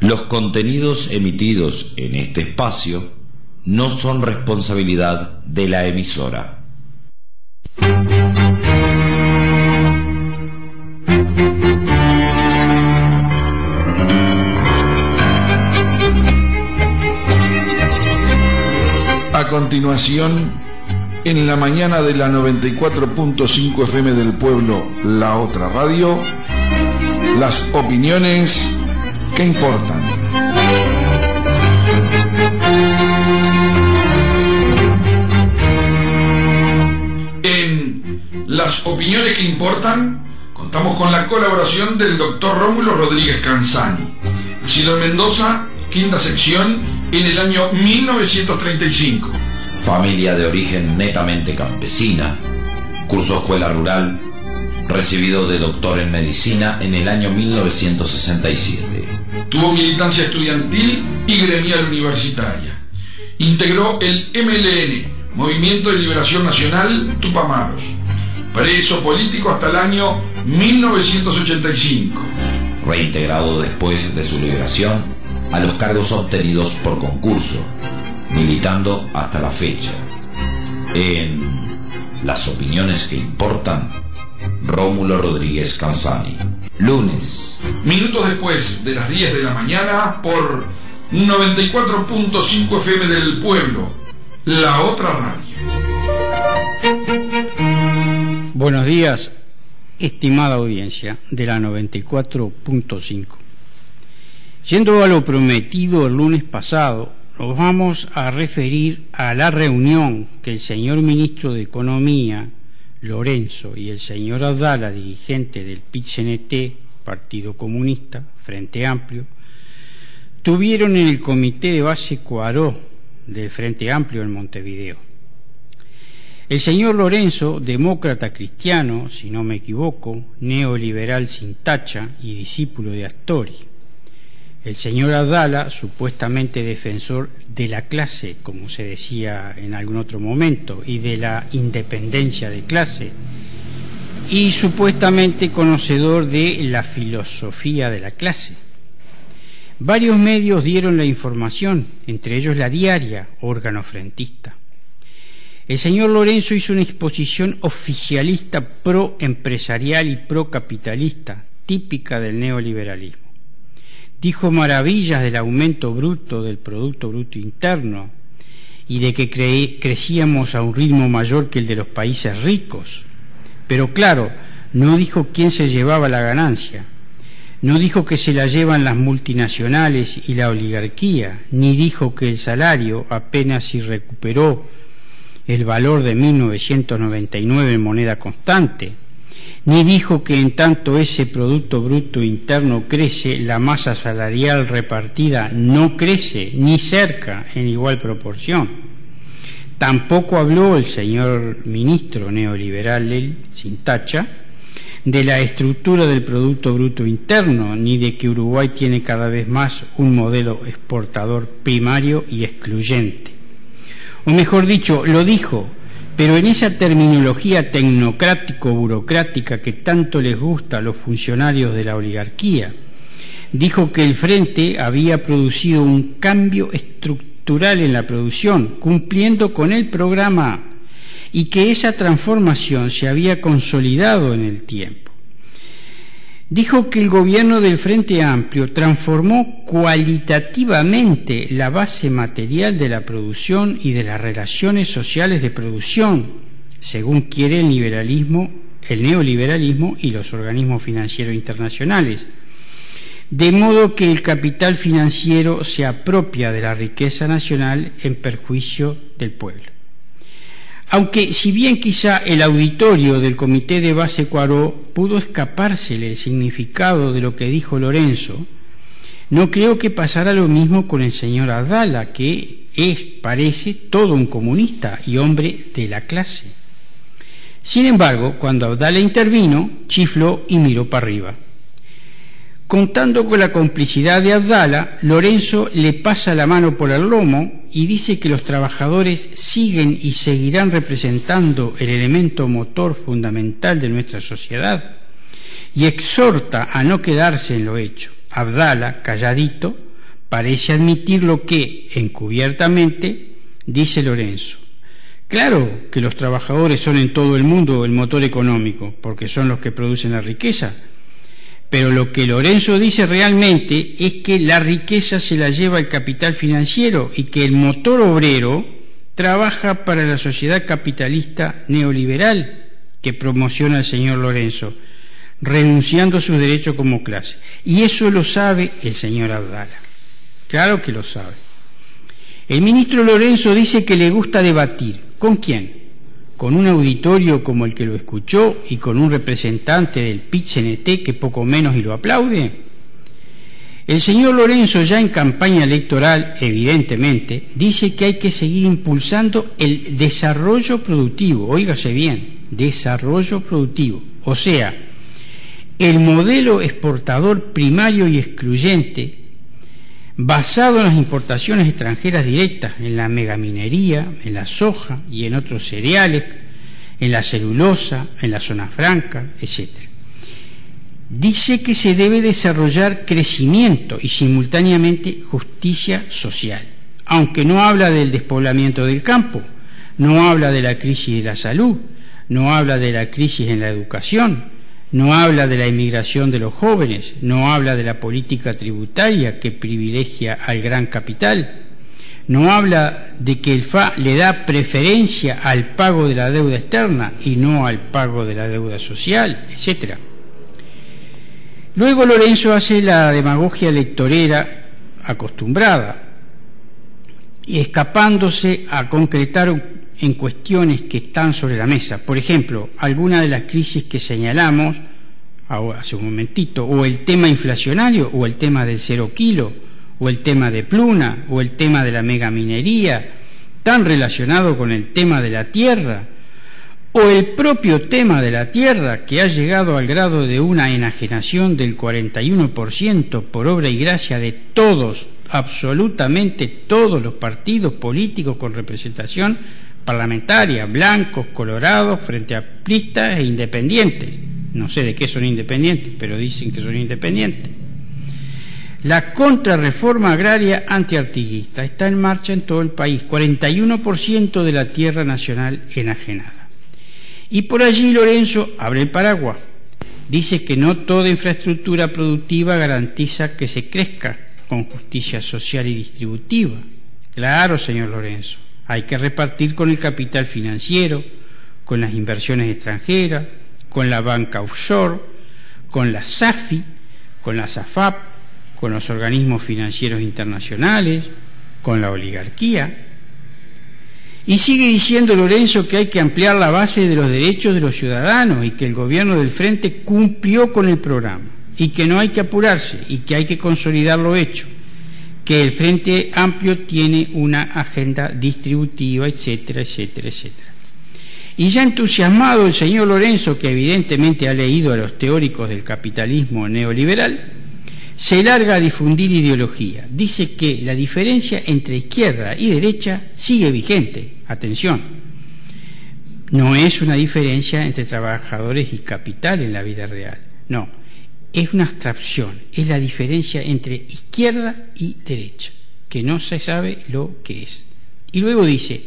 Los contenidos emitidos en este espacio no son responsabilidad de la emisora. A continuación, en la mañana de la 94.5 FM del pueblo, La Otra Radio, las opiniones que importan. En las opiniones que importan, contamos con la colaboración del doctor Rómulo Rodríguez Canzani, nacido en Mendoza, quinta sección, en el año 1935. Familia de origen netamente campesina, cursó escuela rural, recibido de doctor en medicina en el año 1967. Tuvo militancia estudiantil y gremial universitaria. Integró el MLN, Movimiento de Liberación Nacional Tupamaros. Preso político hasta el año 1985. Reintegrado después de su liberación a los cargos obtenidos por concurso, militando hasta la fecha. En las opiniones que importan, Rómulo Rodríguez Canzani. Lunes, minutos después de las 10 de la mañana, por 94.5 FM del pueblo, La Otra Radio. Buenos días, estimada audiencia de la 94.5. Yendo a lo prometido el lunes pasado, nos vamos a referir a la reunión que el señor ministro de Economía, Lorenzo, y el señor Abdala, dirigente del PIT-CNT, Partido Comunista, Frente Amplio, tuvieron en el Comité de Base Cuaró del Frente Amplio en Montevideo. El señor Lorenzo, demócrata cristiano, si no me equivoco, neoliberal sin tacha y discípulo de Astori. El señor Abdala, supuestamente defensor de la clase, como se decía en algún otro momento, y de la independencia de clase, y supuestamente conocedor de la filosofía de la clase. Varios medios dieron la información, entre ellos La Diaria, órgano frentista. El señor Lorenzo hizo una exposición oficialista pro-empresarial y pro-capitalista, típica del neoliberalismo. Dijo maravillas del aumento bruto del Producto Bruto Interno y de que crecíamos a un ritmo mayor que el de los países ricos. Pero claro, no dijo quién se llevaba la ganancia, no dijo que se la llevan las multinacionales y la oligarquía, ni dijo que el salario apenas si recuperó el valor de 1999 en moneda constante, ni dijo que en tanto ese Producto Bruto Interno crece, la masa salarial repartida no crece ni cerca en igual proporción. Tampoco habló el señor ministro neoliberal sin tacha de la estructura del Producto Bruto Interno, ni de que Uruguay tiene cada vez más un modelo exportador primario y excluyente. O mejor dicho, lo dijo, pero en esa terminología tecnocrático-burocrática que tanto les gusta a los funcionarios de la oligarquía. Dijo que el Frente había producido un cambio estructural en la producción, cumpliendo con el programa, y que esa transformación se había consolidado en el tiempo. Dijo que el gobierno del Frente Amplio transformó cualitativamente la base material de la producción y de las relaciones sociales de producción, según quiere el neoliberalismo y los organismos financieros internacionales, de modo que el capital financiero se apropia de la riqueza nacional en perjuicio del pueblo. Aunque, si bien quizá el auditorio del Comité de Base Cuaró pudo escapársele el significado de lo que dijo Lorenzo, no creo que pasara lo mismo con el señor Abdala, que parece todo un comunista y hombre de la clase. Sin embargo, cuando Abdala intervino, chifló y miró para arriba. Contando con la complicidad de Abdala, Lorenzo le pasa la mano por el lomo y dice que los trabajadores siguen y seguirán representando el elemento motor fundamental de nuestra sociedad, y exhorta a no quedarse en lo hecho. Abdala, calladito, parece admitir lo que, encubiertamente, dice Lorenzo. Claro que los trabajadores son en todo el mundo el motor económico, porque son los que producen la riqueza, pero lo que Lorenzo dice realmente es que la riqueza se la lleva el capital financiero y que el motor obrero trabaja para la sociedad capitalista neoliberal que promociona el señor Lorenzo, renunciando a sus derechos como clase. Y eso lo sabe el señor Abdala. Claro que lo sabe. El ministro Lorenzo dice que le gusta debatir. ¿Con quién? ¿Con un auditorio como el que lo escuchó y con un representante del PIT-CNT que poco menos y lo aplaude? El señor Lorenzo, ya en campaña electoral, evidentemente, dice que hay que seguir impulsando el desarrollo productivo. Óigase bien, desarrollo productivo. O sea, el modelo exportador primario y excluyente, basado en las importaciones extranjeras directas, en la megaminería, en la soja y en otros cereales, en la celulosa, en las zonas francas, etc. Dice que se debe desarrollar crecimiento y simultáneamente justicia social, aunque no habla del despoblamiento del campo, no habla de la crisis de la salud, no habla de la crisis en la educación, no habla de la inmigración de los jóvenes, no habla de la política tributaria que privilegia al gran capital, no habla de que el FA le da preferencia al pago de la deuda externa y no al pago de la deuda social, etc. Luego Lorenzo hace la demagogia electorera acostumbrada y escapándose a concretar en cuestiones que están sobre la mesa. Por ejemplo, alguna de las crisis que señalamos hace un momentito, o el tema inflacionario, o el tema del 0 kilo, o el tema de Pluna, o el tema de la megaminería, tan relacionado con el tema de la tierra, o el propio tema de la tierra, que ha llegado al grado de una enajenación del 41% por obra y gracia de todos, absolutamente todos los partidos políticos con representación parlamentaria, blancos, colorados, frente a apristas e independientes. No sé de qué son independientes, pero dicen que son independientes. La contrarreforma agraria antiartiguista está en marcha en todo el país, 41% de la tierra nacional enajenada. Y por allí Lorenzo abre el paraguas. Dice que no toda infraestructura productiva garantiza que se crezca con justicia social y distributiva. Claro, señor Lorenzo, hay que repartir con el capital financiero, con las inversiones extranjeras, con la banca offshore, con la SAFI, con la SAFAP, con los organismos financieros internacionales, con la oligarquía. Y sigue diciendo Lorenzo que hay que ampliar la base de los derechos de los ciudadanos y que el gobierno del Frente cumplió con el programa y que no hay que apurarse y que hay que consolidar lo hecho, que el Frente Amplio tiene una agenda distributiva, etcétera, etcétera, etcétera. Y ya entusiasmado el señor Lorenzo, que evidentemente ha leído a los teóricos del capitalismo neoliberal, se larga a difundir ideología. Dice que la diferencia entre izquierda y derecha sigue vigente. Atención, no es una diferencia entre trabajadores y capital en la vida real, no, es una abstracción, es la diferencia entre izquierda y derecha, que no se sabe lo que es. Y luego dice,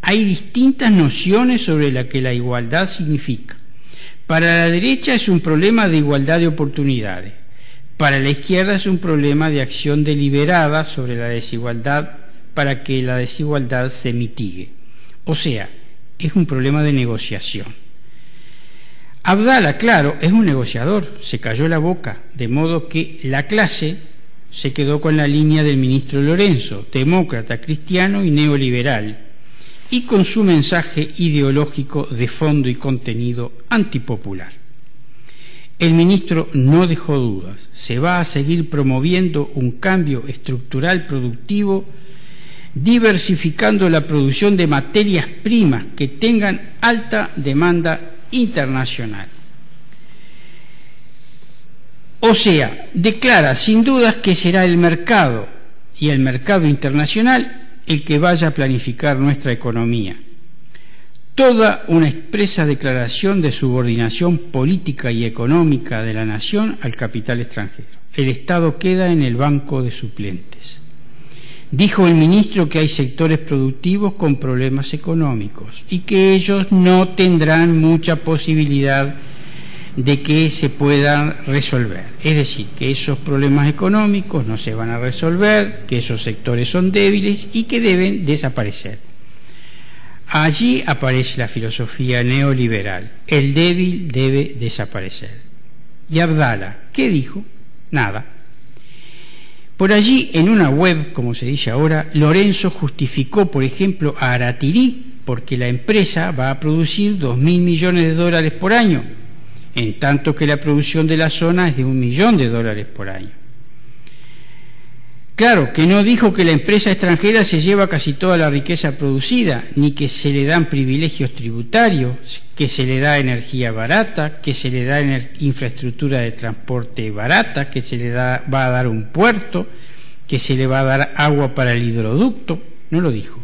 hay distintas nociones sobre lo que la igualdad significa. Para la derecha es un problema de igualdad de oportunidades. Para la izquierda es un problema de acción deliberada sobre la desigualdad para que la desigualdad se mitigue. O sea, es un problema de negociación. Abdala, claro, es un negociador, se cayó la boca, de modo que la clase se quedó con la línea del ministro Lorenzo, demócrata, cristiano y neoliberal, y con su mensaje ideológico de fondo y contenido antipopular. El ministro no dejó dudas, se va a seguir promoviendo un cambio estructural productivo, diversificando la producción de materias primas que tengan alta demanda internacional. O sea, declara sin dudas que será el mercado y el mercado internacional el que vaya a planificar nuestra economía. toda una expresa declaración de subordinación política y económica de la nación al capital extranjero. El Estado queda en el banco de suplentes. Dijo el ministro que hay sectores productivos con problemas económicos y que ellos no tendrán mucha posibilidad de que se puedan resolver. Es decir, que esos problemas económicos no se van a resolver, que esos sectores son débiles y que deben desaparecer. Allí aparece la filosofía neoliberal. El débil debe desaparecer. Y Abdala, ¿qué dijo? Nada. Por allí, en una web, como se dice ahora, Lorenzo justificó, por ejemplo, a Aratirí, porque la empresa va a producir 2.000 millones de dólares por año, en tanto que la producción de la zona es de $1 millón por año. Claro, que no dijo que la empresa extranjera se lleva casi toda la riqueza producida, ni que se le dan privilegios tributarios, que se le da energía barata, que se le da infraestructura de transporte barata, que se le va a dar un puerto, que se le va a dar agua para el hidroducto. No lo dijo.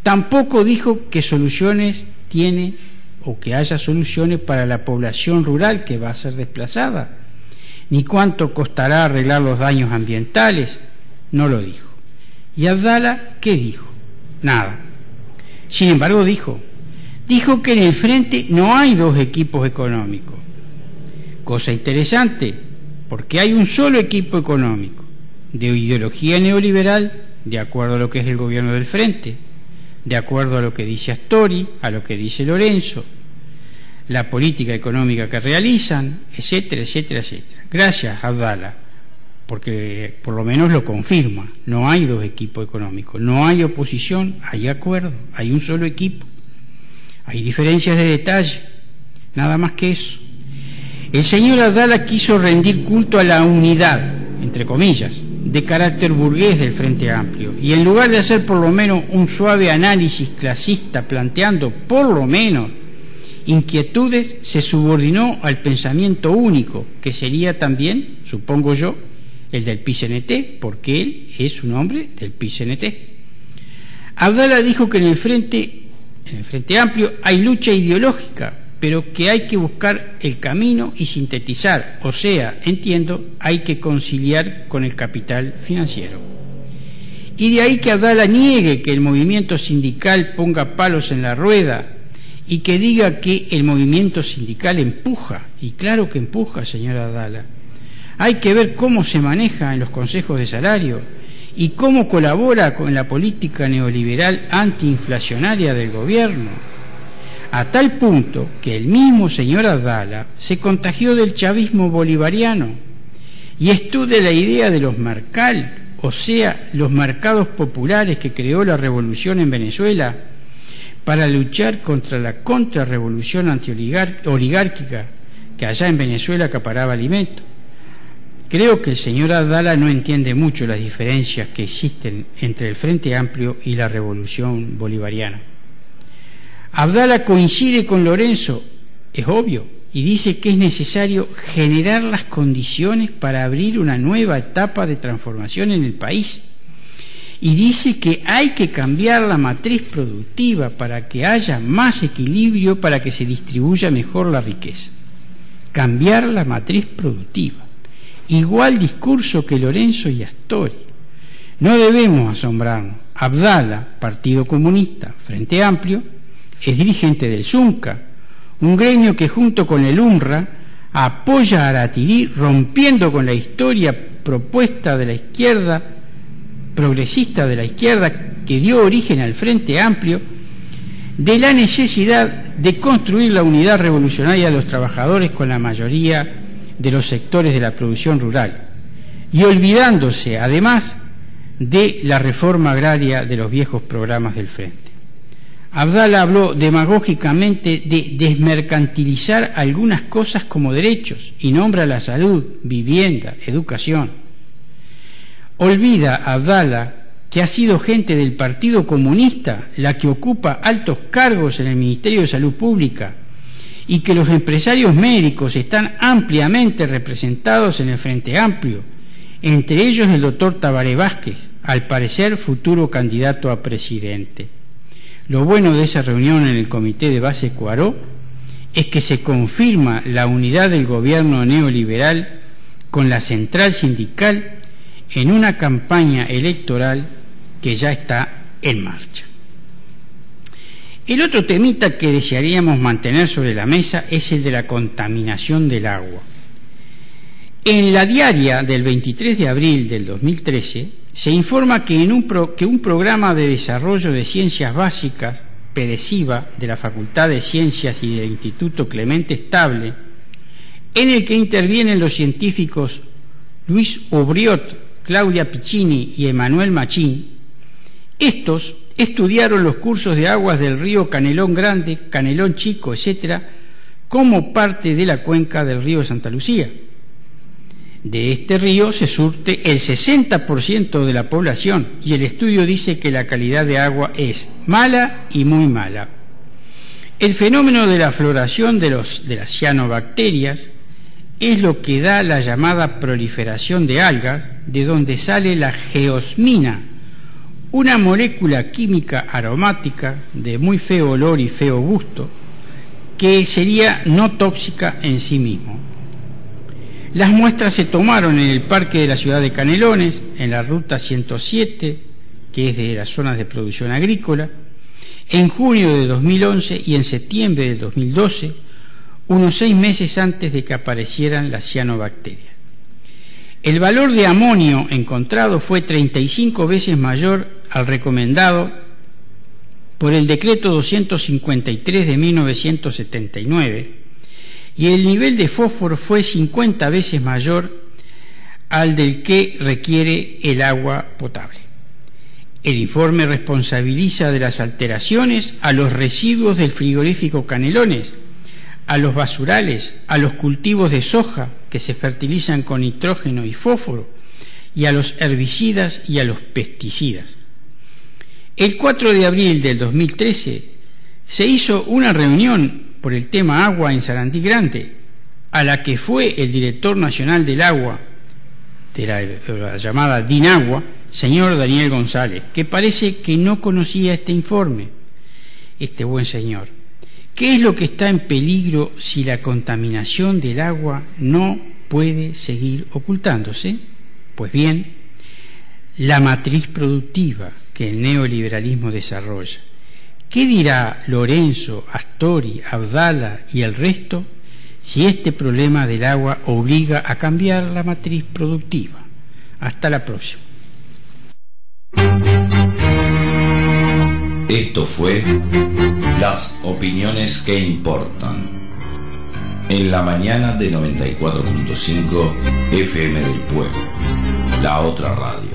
Tampoco dijo que soluciones tiene o que haya soluciones para la población rural que va a ser desplazada, ni cuánto costará arreglar los daños ambientales. No lo dijo. ¿Y Abdala qué dijo? Nada. Sin embargo dijo que en el frente no hay dos equipos económicos. Cosa interesante, porque hay un solo equipo económico, de ideología neoliberal, de acuerdo a lo que es el gobierno del frente, de acuerdo a lo que dice Astori, a lo que dice Lorenzo, la política económica que realizan, etcétera, etcétera, etcétera. Gracias, Abdala, porque por lo menos lo confirma. No hay dos equipos económicos, no hay oposición, hay acuerdo, hay un solo equipo. Hay diferencias de detalle, nada más que eso. El señor Abdala quiso rendir culto a la unidad, entre comillas, de carácter burgués del Frente Amplio, y en lugar de hacer por lo menos un suave análisis clasista planteando por lo menos inquietudes, se subordinó al pensamiento único, que sería también, supongo yo, el del PICNT, porque él es un hombre del PICNT. Abdala dijo que en el Frente Amplio hay lucha ideológica, pero que hay que buscar el camino y sintetizar, o sea, entiendo, hay que conciliar con el capital financiero. Y de ahí que Abdala niegue que el movimiento sindical ponga palos en la rueda y que diga que el movimiento sindical empuja, y claro que empuja, señor Abdala. Hay que ver cómo se maneja en los consejos de salario y cómo colabora con la política neoliberal antiinflacionaria del gobierno, a tal punto que el mismo señor Abdala se contagió del chavismo bolivariano y estudia la idea de los mercal, o sea, los mercados populares que creó la revolución en Venezuela para luchar contra la contrarrevolución antioligárquica que allá en Venezuela acaparaba alimentos. Creo que el señor Abdala no entiende mucho las diferencias que existen entre el Frente Amplio y la revolución bolivariana. Abdala coincide con Lorenzo, es obvio, y dice que es necesario generar las condiciones para abrir una nueva etapa de transformación en el país. Y dice que hay que cambiar la matriz productiva para que haya más equilibrio, para que se distribuya mejor la riqueza. Cambiar la matriz productiva. Igual discurso que Lorenzo y Astori. No debemos asombrarnos. Abdala, Partido Comunista, Frente Amplio, es dirigente del Zunca, un gremio que junto con el UNRWA apoya a Aratirí, rompiendo con la historia propuesta de la izquierda, progresista de la izquierda, que dio origen al Frente Amplio, de la necesidad de construir la unidad revolucionaria de los trabajadores con la mayoría de los sectores de la producción rural, y olvidándose además de la reforma agraria de los viejos programas del Frente. Abdala habló demagógicamente de desmercantilizar algunas cosas como derechos y nombra la salud, vivienda, educación. Olvida Abdala que ha sido gente del Partido Comunista la que ocupa altos cargos en el Ministerio de Salud Pública y que los empresarios médicos están ampliamente representados en el Frente Amplio, entre ellos el doctor Tabaré Vázquez, al parecer futuro candidato a presidente. Lo bueno de esa reunión en el Comité de Base Cuaró es que se confirma la unidad del gobierno neoliberal con la central sindical en una campaña electoral que ya está en marcha. El otro temita que desearíamos mantener sobre la mesa es el de la contaminación del agua. En la diaria del 23 de abril del 2013 se informa que un programa de desarrollo de ciencias básicas, PEDESIVA, de la Facultad de Ciencias y del Instituto Clemente Estable, en el que intervienen los científicos Luis Obriot, Claudia Piccini y Emanuel Machín, estos estudiaron los cursos de aguas del río Canelón Grande, Canelón Chico, etc., como parte de la cuenca del río Santa Lucía. De este río se surte el 60% de la población y el estudio dice que la calidad de agua es mala y muy mala. El fenómeno de la floración de las cianobacterias es lo que da la llamada proliferación de algas, de donde sale la geosmina, una molécula química aromática de muy feo olor y feo gusto, que sería no tóxica en sí mismo. Las muestras se tomaron en el parque de la ciudad de Canelones, en la ruta 107, que es de las zonas de producción agrícola, en junio de 2011 y en septiembre de 2012, unos 6 meses antes de que aparecieran las cianobacterias. El valor de amonio encontrado fue 35 veces mayor al recomendado por el decreto 253 de 1979, y el nivel de fósforo fue 50 veces mayor al del que requiere el agua potable. El informe responsabiliza de las alteraciones a los residuos del frigorífico Canelones, a los basurales, a los cultivos de soja que se fertilizan con nitrógeno y fósforo, y a los herbicidas y a los pesticidas. El 4 de abril del 2013 se hizo una reunión por el tema agua en Sarandí Grande, a la que fue el director nacional del agua, de la llamada DINAGUA, señor Daniel González, que parece que no conocía este informe, este buen señor. ¿Qué es lo que está en peligro si la contaminación del agua no puede seguir ocultándose? Pues bien, la matriz productiva que el neoliberalismo desarrolla. ¿Qué dirá Lorenzo, Astori, Abdala y el resto si este problema del agua obliga a cambiar la matriz productiva? Hasta la próxima. Esto fue Las opiniones que importan, en la mañana de 94.5 FM del Pueblo, la otra radio.